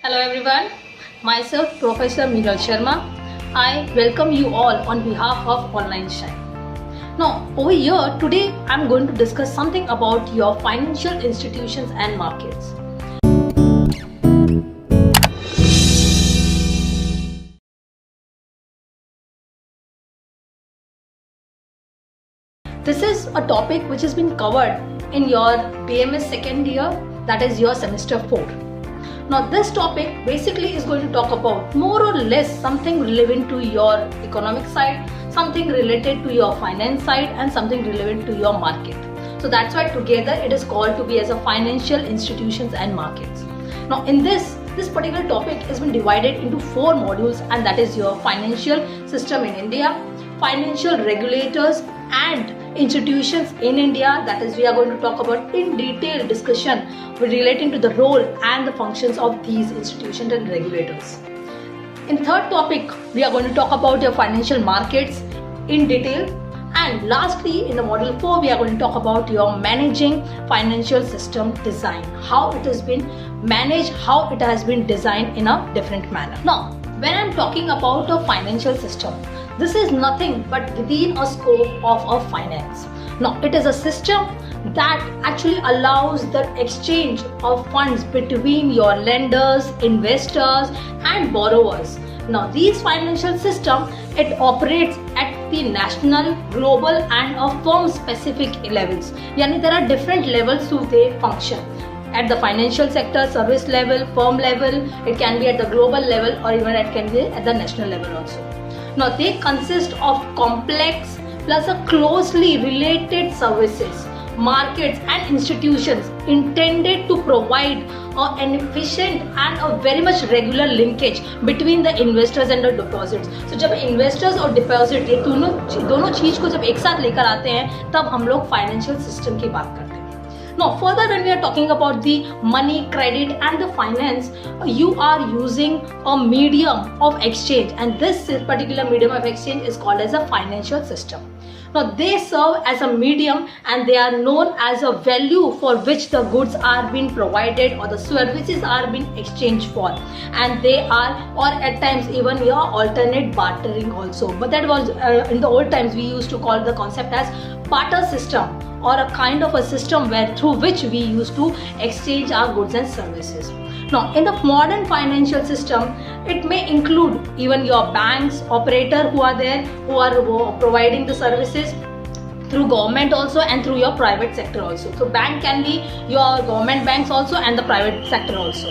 Hello everyone, myself Professor Meenal Sharma. I welcome you all on behalf of Online Shine. Now over here today I'm going to discuss something about your financial institutions and markets. This is a topic which has been covered in your BMS second year, that is your semester 4. Now this topic basically is going to talk about more or less something relevant to your economic side, something related to your finance side and something relevant to your market. So that's why together it is called to be as a financial institutions and markets. Now in this particular topic has been divided into 4 modules, and that is your financial system in India, financial regulators and institutions in India, that is we are going to talk about in detailed discussion relating to the role and the functions of these institutions and regulators. In third topic we are going to talk about your financial markets in detail, and lastly in the module 4 we are going to talk about your managing financial system design, how it has been managed, how it has been designed in a different manner. Now when I'm talking about a financial system, this is nothing but within a scope of a finance. Now it is a system that actually allows the exchange of funds between your lenders, investors and borrowers. Now these financial system, it operates at the national, global and a firm specific levels. Yani there are different levels to they function. At the financial sector, service level, firm level, it can be at the global level or even it can be at the national level also. Now they consist of complex plus a closely related services, markets and institutions intended to provide an efficient and a very much regular linkage between the investors and the deposits. So जब investors और deposit ये दोनों चीज को जब एक साथ लेकर आते हैं तब हम लोग financial system की बात करते हैं. Now further when we are talking about the money, credit and the finance, you are using a medium of exchange, and this particular medium of exchange is called as a financial system. Now they serve as a medium and they are known as a value for which the goods are being provided or the services are being exchanged for, and they are, or at times even your alternate bartering also, but that was in the old times we used to call the concept as barter system, or a kind of a system where through which we used to exchange our goods and services. Now in the modern financial system, it may include even your banks, operator who are there, who are providing the services through government also and through your private sector also. So bank can be your government banks also and the private sector also.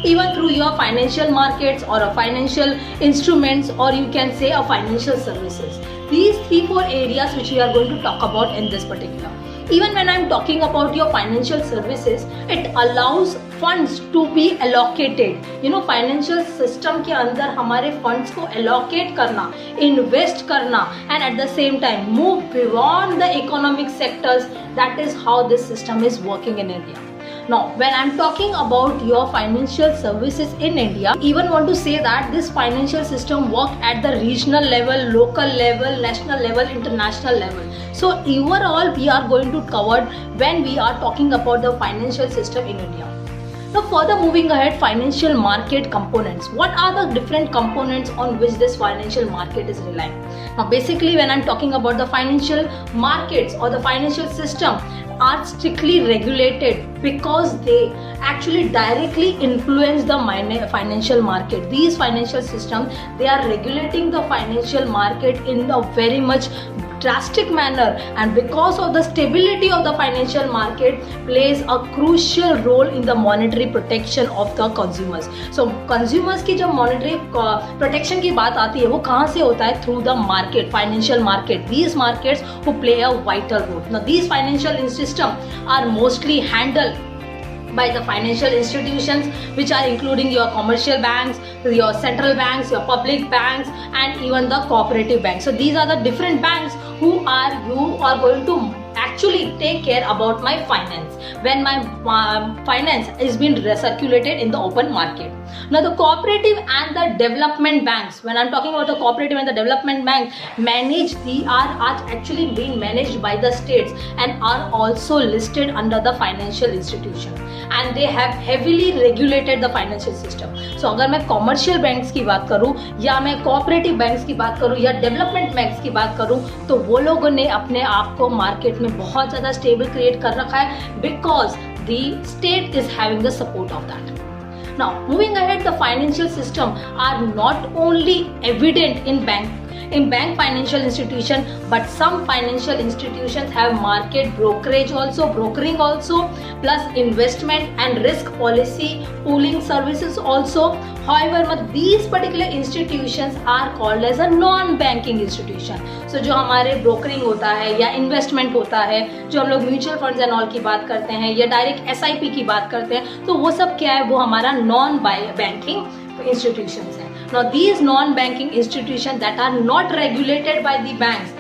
Even through your financial markets or a financial instruments, or you can say a financial services. These 3-4 areas which we are going to talk about in this particular. Even when I'm talking about your financial services, it allows funds to be allocated. You know, financial system के अंदर हमारे funds को allocate करना, invest करना, and at the same time move beyond the economic sectors. That is how this system is working in India. Now, when I'm talking about your financial services in India, even want to say that this financial system work at the regional level, local level, national level, international level. So overall, we are going to cover when we are talking about the financial system in India. Now further moving ahead, financial market components. What are the different components on which this financial market is relying? Now basically when I'm talking about the financial markets or the financial system are strictly regulated because they actually directly influence the financial market. These financial systems, they are regulating the financial market in a very much drastic manner, and because of the stability of the financial market plays a crucial role in the monetary protection of the consumers. So consumers की जब monetary protection की बात आती है वो कहाँ से होता है? Through the market, financial market. These markets who play a vital role. Now these financial systems are mostly handled by the financial institutions, which are including your commercial banks, your central banks, your public banks and even the cooperative banks. So these are the different banks who are going to actually take care about my finance when my finance is being recirculated in the open market. Now the cooperative and the development banks, when I'm talking about the cooperative and the development banks, are actually being managed by the states and are also listed under the financial institution, and they have heavily regulated the financial system. So अगर मैं commercial banks की बात करूँ या मैं cooperative banks की बात करूँ या development banks की बात करूँ, तो वो लोगों ने अपने आप को मार्केट में बहुत ज़्यादा stable create कर रखा है because the state is having the support of that. Now moving ahead, the financial system are not only evident in bank financial institution, but some financial institutions have market brokering also, plus investment and risk policy pooling services also. However, these particular institutions are called as a non-banking institution. So जो हमारे brokering होता है या investment होता है, जो हम लोग mutual funds and all की बात करते हैं या direct SIP की बात करते हैं, तो वो सब क्या है, वो हमारा non-banking institutions है. Now these non-banking institutions that are not regulated by the banks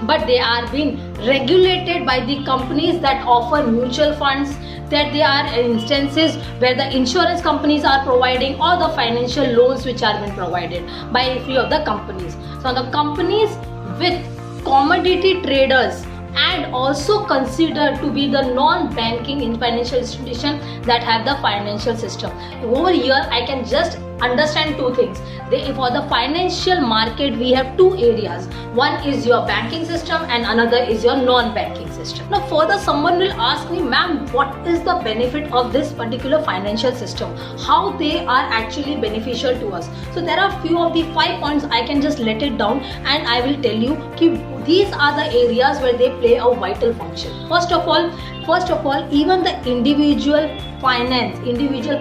but they are being regulated by the companies that offer mutual funds, that they are instances where the insurance companies are providing or the financial loans which are being provided by a few of the companies. So the companies with commodity traders and also considered to be the non-banking financial institution that have the financial system. Over here I can just understand two things. For the financial market we have two areas. One is your banking system and another is your non-banking system. Now further someone will ask me, ma'am, what is the benefit of this particular financial system? How they are actually beneficial to us? So there are few of the 5 points. I can just let it down and I will tell you these are the areas where they play a vital function. First of all, even the individual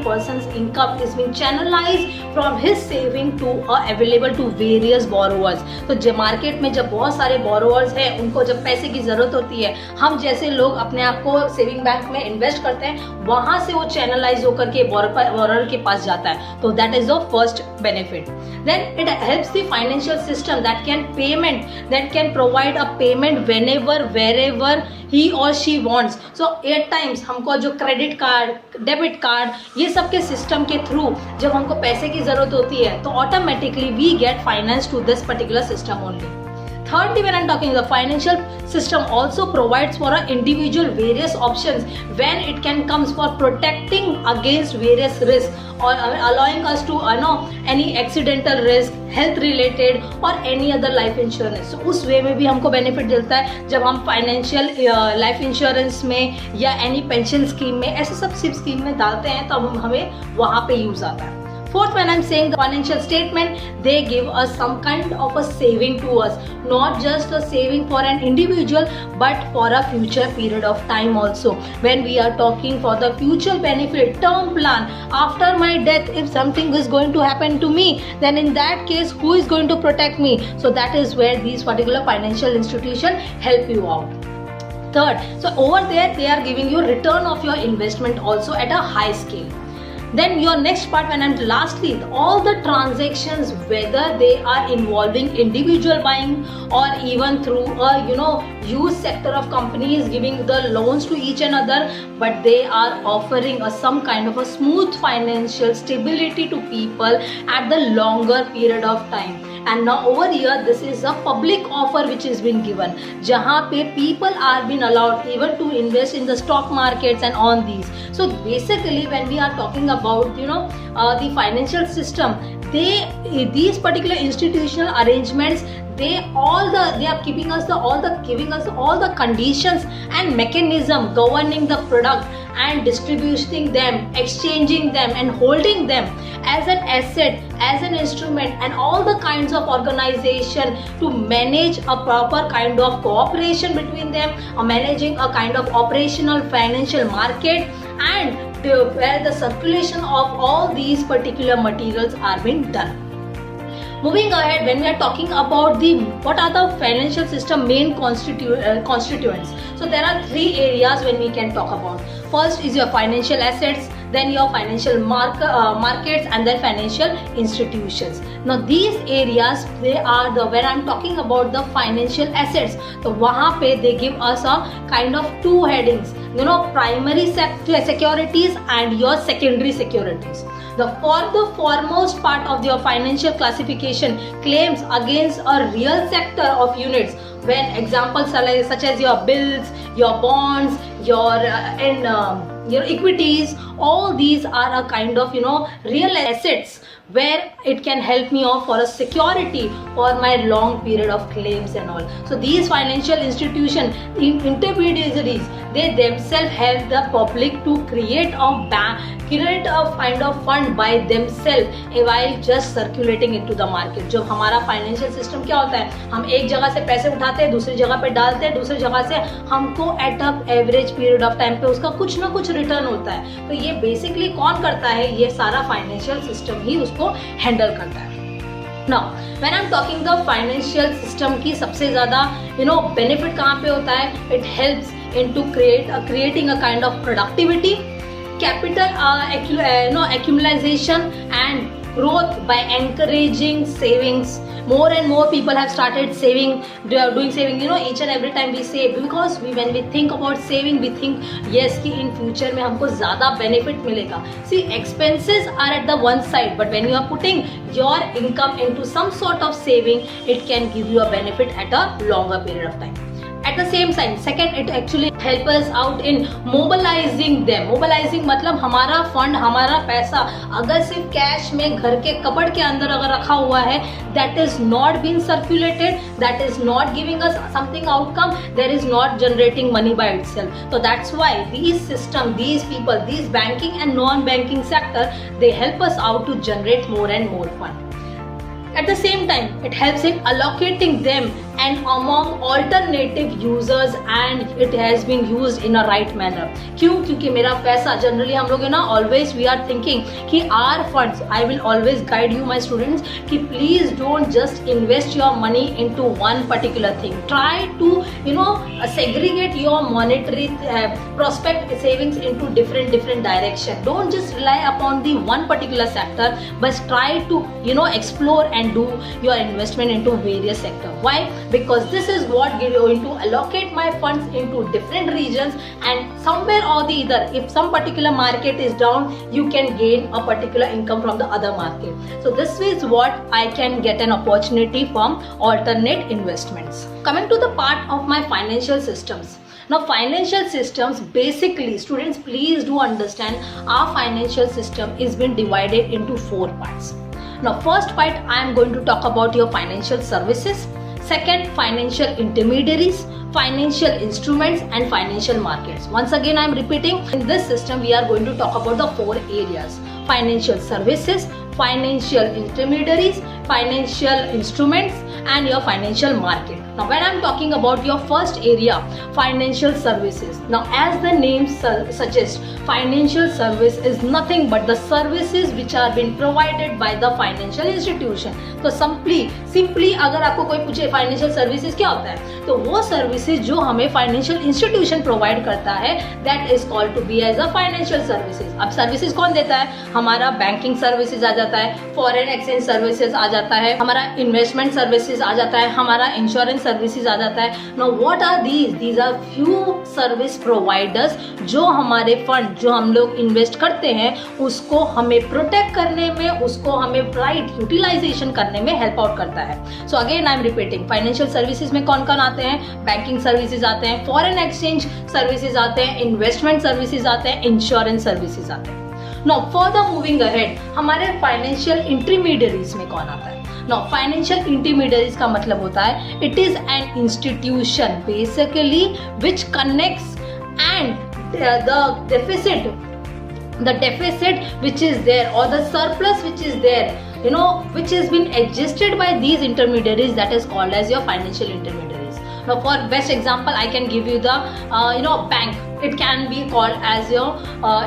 person's income is being channelized from his saving to available to various borrowers. तो जब market में जब बहुत सारे borrowers हैं, उनको जब पैसे की ज़रूरत होती है, हम जैसे लोग अपने आप को सेविंग बैंक में इन्वेस्ट करते हैं, वहाँ से वो चैनलाइज होकर के borrower के पास जाता है. तो that is the first benefit. Then it helps the financial system that can provide a payment whenever, wherever he or she wants. So at times हमको जो क्रेडिट कार्ड, डेबिट कार्ड, ये सब के सिस्टम के थ्रू जब हमको पैसे की जरूरत होती है, तो automatically we get finance to this particular system only. Thirdly, when I'm talking, the financial system also provides for an individual various options when it can comes for protecting against various risks or allowing us to any accidental risk, health related or any other life insurance. So उस वे में भी हमको benefit मिलता है जब हम financial life insurance में या एनी पेंशन स्कीम में ऐसे सब स्कीम में डालते हैं, तो हमें वहाँ पे यूज आता है. Fourth, when I'm saying the financial statement, they give us some kind of a saving to us, not just a saving for an individual, but for a future period of time also. When we are talking for the future benefit, term plan, after my death, if something is going to happen to me, then in that case, who is going to protect me? So that is where these particular financial institutions help you out. Third, so over there, they are giving you return of your investment also at a high scale. Then your next part, and lastly, all the transactions, whether they are involving individual buying or even through a used sector of companies giving the loans to each another, but they are offering some kind of a smooth financial stability to people at the longer period of time. And now over here, this is a public offer which is been given, जहाँ पे people are been allowed even to invest in the stock markets and on these. So basically, when we are talking about the financial system, these particular institutional arrangements, they are giving us all the conditions and mechanism governing the product and distributing them, exchanging them and holding them as an asset, as an instrument, and all the kinds of organization to manage a proper kind of cooperation between them, or managing a kind of operational financial market, and where the circulation of all these particular materials are being done. Moving ahead, when we are talking about what are the financial system main constituents, so there are three areas when we can talk about. First is your financial assets, then your financial markets, and then financial institutions. Now these areas, they are the, when I'm talking about the financial assets, तो वहाँ पे they give us a kind of two headings, primary securities and your secondary securities. The foremost part of your financial classification claims against a real sector of units, when examples such as your bills, your bonds, your equities, all these are a kind of real assets where it can help me out for a security for my long period of claims and all. So these financial institutions, intermediaries, they themselves help the public to create a kind of fund by themselves while just circulating into the market. जब हमारा financial system क्या होता है, हम एक जगह से पैसे उठाते हैं, दूसरी जगह पे डालते हैं, दूसरी जगह से हमको at a average period of time पे उसका कुछ ना कुछ रिटर्न होता है. तो ये बेसिकली कौन करता है, ये सारा फाइनेंशियल सिस्टम ही उसको हैंडल करता है. Now, when I'm talking the financial system की सबसे ज़्यादा benefit कहाँ पे होता है, it helps into creating a kind of productivity, capital accumulation and growth by encouraging savings. More and more people have started saving, they are doing saving, each and every time we save, because when we think about saving, we think yes कि in future में हमको ज़्यादा benefit मिलेगा. See, expenses are at the one side, but when you are putting your income into some sort of saving, it can give you a benefit at a longer period of time. At the same time, second, it actually help us out in mobilizing them. Mobilizing मतलब हमारा fund, हमारा पैसा अगर सिर्फ cash में घर के कपड़ के अंदर अगर रखा हुआ है, that is not being circulated, that is not giving us something outcome, that is not generating money by itself. So that's why these system, these people, these banking and non-banking sector, they help us out to generate more and more fund. At the same time, it helps in allocating them and among alternative users, and it has been used in a right manner. क्यों? क्योंकि मेरा पैसा generally हम लोग always we are thinking कि our funds, I will always guide you my students कि please don't just invest your money into one particular thing. Try to segregate your monetary prospect savings into different direction. Don't just rely upon the one particular sector, but try to explore and do your investment into various sectors. Why? Because this is what going to allocate my funds into different regions, and somewhere or the other, if some particular market is down, you can gain a particular income from the other market. So this is what I can get an opportunity from alternate investments. Coming to the part of my financial systems. Now financial systems, basically students, please do understand our financial system is been divided into 4 parts. Now first part, I am going to talk about your financial services. Second, financial intermediaries, financial instruments and financial markets. Once again I am repeating, in this system we are going to talk about the 4 areas: financial services, financial intermediaries, financial instruments and your financial market. Now when I am talking about your first area, financial services. Now as the name suggests, financial service is nothing but the services which are being provided by the financial institution. तो simply अगर आपको कोई पूछे financial services क्या होता है, तो वो सर्विसेज जो हमें फाइनेंशियल इंस्टीट्यूशन प्रोवाइड करता है, that is called to be as a financial services. अब सर्विसेज कौन देता है? हमारा बैंकिंग सर्विसेज आ जाता है, फॉरेन एक्सचेंज सर्विसेज आ जाता है, हमारा इन्वेस्टमेंट सर्विसेज आ जाता है, हमारा इंश्योरेंस सर्विसेज आ जाता है. Now what are these are few service providers जो हमारे फंड जो हम लोग इन्वेस्ट करते हैं उसको हमें प्रोटेक्ट करने में, उसको हमें राइट यूटिलाइजेशन करने में हेल्प आउट करता है. So again I am repeating, financial services में कौन कौन आते हैं? बैंकिंग सर्विसेज आते हैं, फॉरेन एक्सचेंज सर्विसेज आते हैं, इन्वेस्टमेंट सर्विसेज आते हैं, इंश्योरेंस सर्विसेज आते हैं. नाउ फर्दर मूविंग अहेड, हमारे फाइनेंशियल इंटरमीडियरीज में कौन आता है? नाउ फाइनेंशियल इंटरमीडियरीज का मतलब होता है it is an institution basically which connects and the deficit which is there or the surplus which is there, which has been adjusted by these intermediaries, that is called as your financial intermediaries. Now for best example I can give you the bank. It can be called as your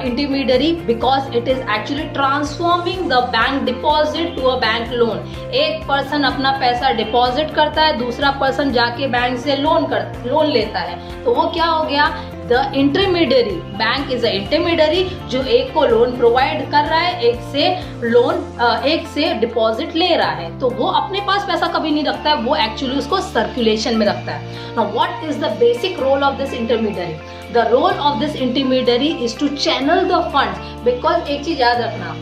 intermediary because it is actually transforming the bank deposit to a bank loan. एक person अपना पैसा deposit करता है, दूसरा person जाके bank से loan लेता है, तो वो क्या हो गया? The intermediary, bank is a intermediary जो एक को लोन प्रोवाइड कर रहा है, एक से डिपॉजिट ले रहा है, तो वो अपने पास पैसा कभी नहीं रखता है, वो एक्चुअली उसको सर्कुलेशन में रखता है। Now what is the basic role of this intermediary? The role of this intermediary is to channel the funds, because एक चीज याद रखना,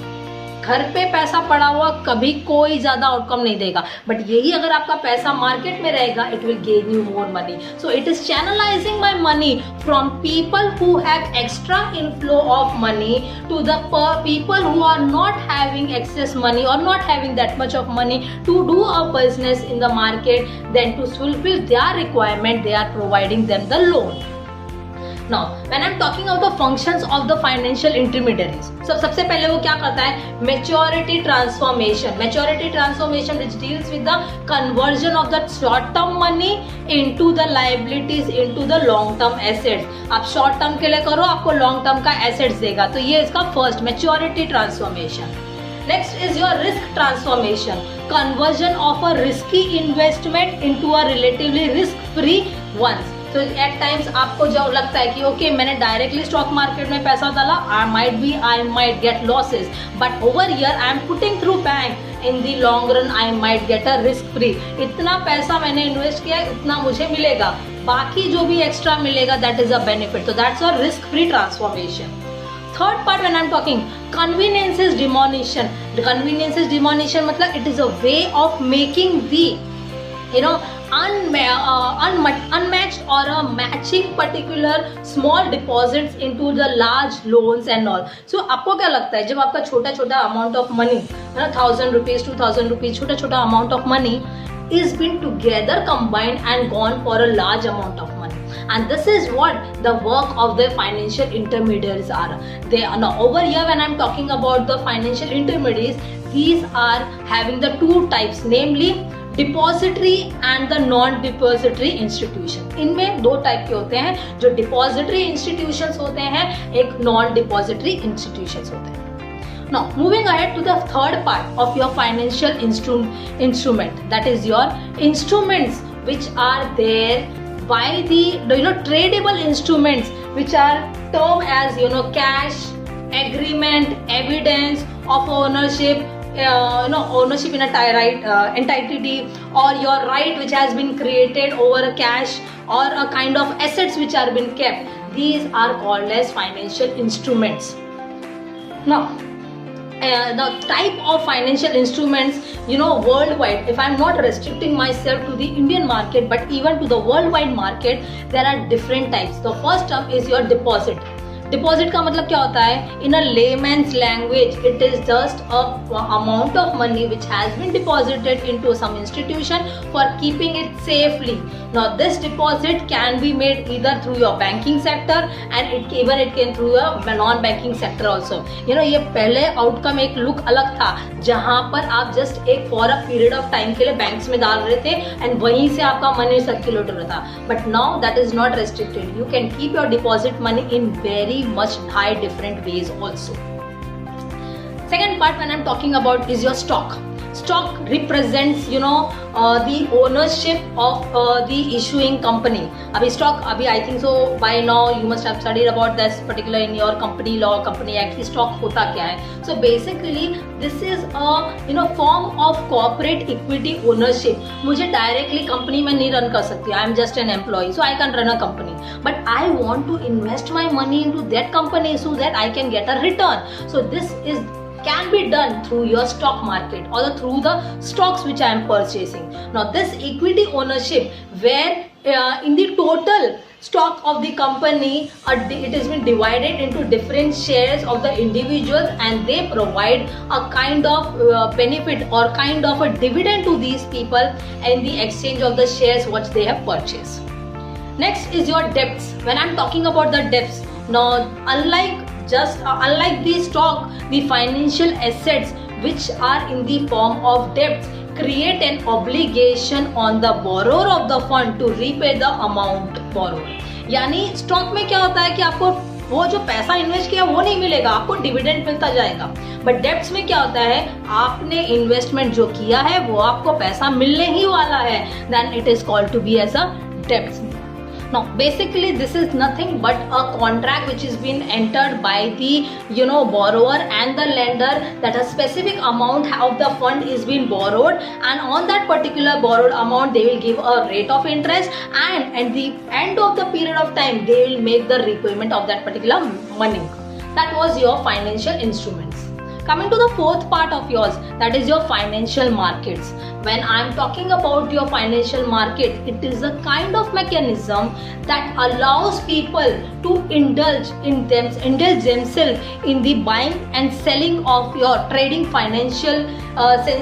घर पे पैसा पड़ा हुआ कभी कोई ज्यादा आउटकम नहीं देगा, बट यही अगर आपका पैसा मार्केट में रहेगा, it will gain you more money. So it is channelising my money from people who have extra inflow of money to the people who are not having access money और not having that much of money to do a business in the market, then to fulfil their requirement they are providing them the loan. Now, when I'm talking about the functions of the financial intermediaries, so सबसे पहले वो क्या करता है? Maturity transformation. Maturity transformation which deals with the conversion of the short-term money into the liabilities into the long-term assets. आप short term के लिए करो, आपको long term का assets देगा, तो ये इसका first maturity transformation. Next is your risk transformation. Conversion of a risky investment into a relatively risk-free ones. तो एट टाइम्स आपको जो लगता है कि ओके मैंने डायरेक्टली स्टॉक मार्केट में पैसा डाला, I might get losses, but over here I am putting through bank, in the long run I might get a risk free. इतना पैसा मैंने इन्वेस्ट किया, इतना मुझे मिलेगा, बाकी जो भी एक्स्ट्रा मिलेगा दैट इज अ बेनिफिट, तो that's a risk free transformation. Third part when I'm talking conveniences diminution. Conveniences diminution मतलब it is a way of making the unmatched or a matching particular small deposits into the large loans and all. So आपको क्या लगता है जब आपका छोटा छोटा amount of money, 1000 rupees 2000 rupees छोटा छोटा amount of money is been together combined and gone for a large amount of money, and this is what the work of the financial intermediaries are. They are now over here when I'm talking about the financial intermediaries, these are having the two types, namely depository and the non depository institution. इनमें दो type के होते हैं, जो depository institutions होते हैं, एक non depository institutions होते हैं। Now moving ahead to the third part of your financial instrument, that is your instruments which are there by the tradable instruments which are termed as cash, agreement, evidence of ownership, ownership in a entity, or your right which has been created over a cash or a kind of assets which are been kept. These are called as financial instruments. Now the type of financial instruments worldwide, if I'm not restricting myself to the Indian market but even to the worldwide market, there are different types. The first term is your deposit. Deposit का मतलब क्या होता है? In a layman's language it is just a amount of money which has been deposited into some institution for keeping it safely. Now this deposit can be made either through your banking sector and it can through your non banking sector also. ये पहले outcome एक look अलग था, जहां पर आप just एक for a period of time के लिए बैंक्स में डाल रहे थे एंड वहीं से आपका मनी सर्कुलेट हो रहा था, but now that is not restricted. You can keep your deposit money in very much high different ways also. Second part when I'm talking about is your stock. Stock represents the ownership of the issuing company. अभी stock I think so by now you must have studied about this particular in your company law, company act. Stock होता क्या है? So basically this is a form of corporate equity ownership. मुझे directly company में नहीं run कर सकती, I am just an employee, so I can run a company, but I want to invest my money into that company so that I can get a return. So this can be done through your stock market or through the stocks which I am purchasing. Now this equity ownership where in the total stock of the company it has been divided into different shares of the individuals and they provide a kind of benefit or kind of a dividend to these people in the exchange of the shares which they have purchased. Next is your debts. When I'm talking about the debts, now unlike the stock, the financial assets which are in the form of debts create an obligation on the borrower of the fund to repay the amount borrowed. यानी stock में क्या होता है कि आपको वो जो पैसा इन्वेस्ट किया वो नहीं मिलेगा, आपको डिविडेंड मिलता जाएगा, बट डेब्ट्स में क्या होता है, आपने इन्वेस्टमेंट जो किया है वो आपको पैसा मिलने ही वाला है, then it is called to be as a debts. Now basically this is nothing but a contract which is been entered by the borrower and the lender, that a specific amount of the fund is being borrowed, and on that particular borrowed amount they will give a rate of interest, and at the end of the period of time they will make the repayment of that particular money. That was your financial instruments. Coming to the fourth part of yours, that is your financial markets. When I am talking about your financial market, it is a kind of mechanism that allows people to indulge themselves in the buying and selling of your trading financial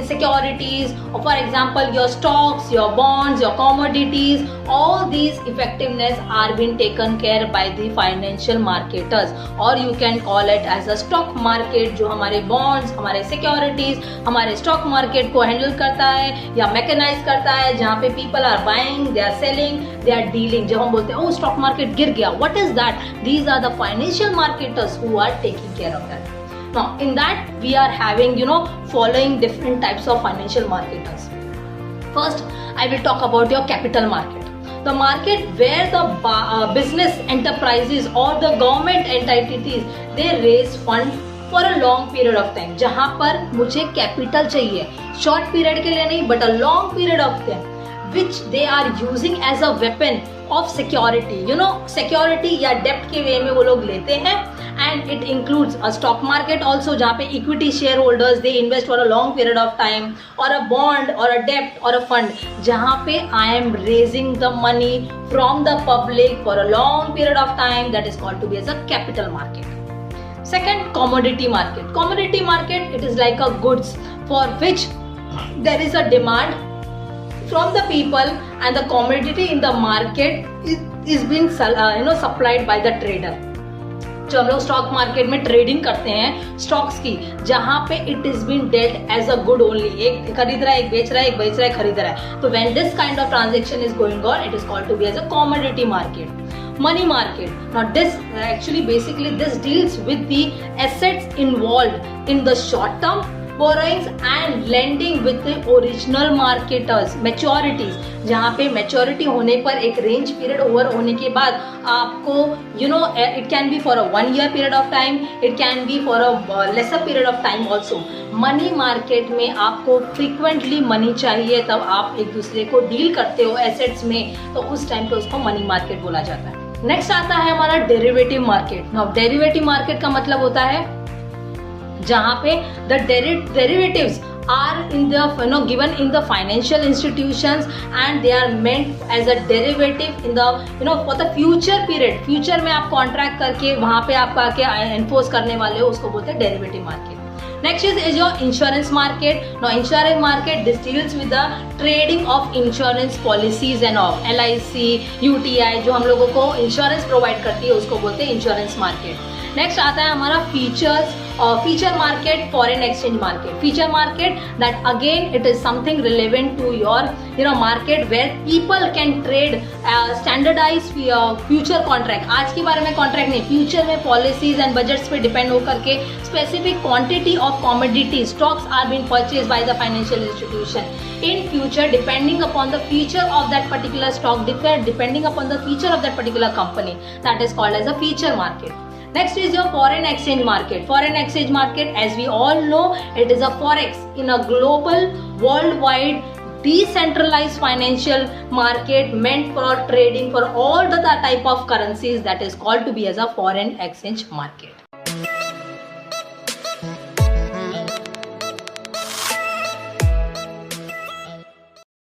securities, or for example your stocks, your bonds, your commodities. All these effectiveness are being taken care by the financial marketers, or you can call it as a stock market, जो हमारे bonds, हमारे securities, हमारे stock market को handle करता है या mechanise करता है, जहाँ पे people are buying, they are selling, they are dealing. जब हम बोलते हैं stock market गिर गया, what is that? These are the financial marketers who are taking care of that. Now in that we are having following different types of financial marketers. First I will talk about your capital market. The market where the business enterprises or the government entities, they raise fund for a long period of time. जहाँ पर मुझे capital चाहिए, short period के लिए नहीं, but a long period of time, which they are using as a weapon of security. Security या debt के way में वो लोग लेते हैं, and it includes a stock market also, जहाँ पे equity shareholders they invest for a long period of time, or a bond or a debt or a fund, जहाँ पे I am raising the money from the public for a long period of time. That is called to be as a capital market. Second, commodity market. Commodity market, it is like a goods for which there is a demand from the people, and the commodity in the market is being supplied by the trader. जो हम लोग stock market में trading करते हैं stocks की, जहां पे it is been dealt as a good only, एक खरीद रहा है, एक बेच रहा है, एक बेच रहा है, खरीद रहा है. तो when this kind of transaction is going on, it is called to be as a commodity market. Money market. Now this basically this deals with the assets involved in the short term borrowings and lending with the original marketers. Maturities, जहाँ पे maturity होने पर एक range period over होने के बाद आपको it can be for a 1 year period of time, it can be for a lesser period of time also. Money market में आपको फ्रीक्वेंटली मनी चाहिए, तब आप एक दूसरे को डील करते हो एसेट्स में, तो उस टाइम पे उसको मनी मार्केट बोला जाता है. नेक्स्ट आता है हमारा derivative market. Now derivative market का मतलब होता है जहां पे the derivatives are in the given in the financial institutions, and they are meant as a derivative in the for the future period. Future में आप कॉन्ट्रैक्ट करके वहां पे आप आके एनफोर्स करने वाले हो, उसको बोलते हैं derivative market. Next is your insurance market. Now insurance market, this deals with the trading of insurance policies and all, LIC, UTI, जो हम लोगों को इंश्योरेंस प्रोवाइड करती है, उसको बोलते हैं इंश्योरेंस मार्केट. नेक्स्ट आता है हमारा feature market, foreign exchange market. Feature market, that again it is something relevant to your market where people can trade standardized future contract. आज के बारे में contract नहीं, future में policies and budgets पे depend होकर के specific quantity of commodity stocks are being purchased by the financial institution. In future, depending upon the feature of that particular stock, depending upon the feature of that particular company, that is called as a feature market. Next is your foreign exchange market. Foreign exchange market, as we all know, it is a forex in a global, worldwide, decentralized financial market meant for trading for all the type of currencies, that is called to be as a foreign exchange market.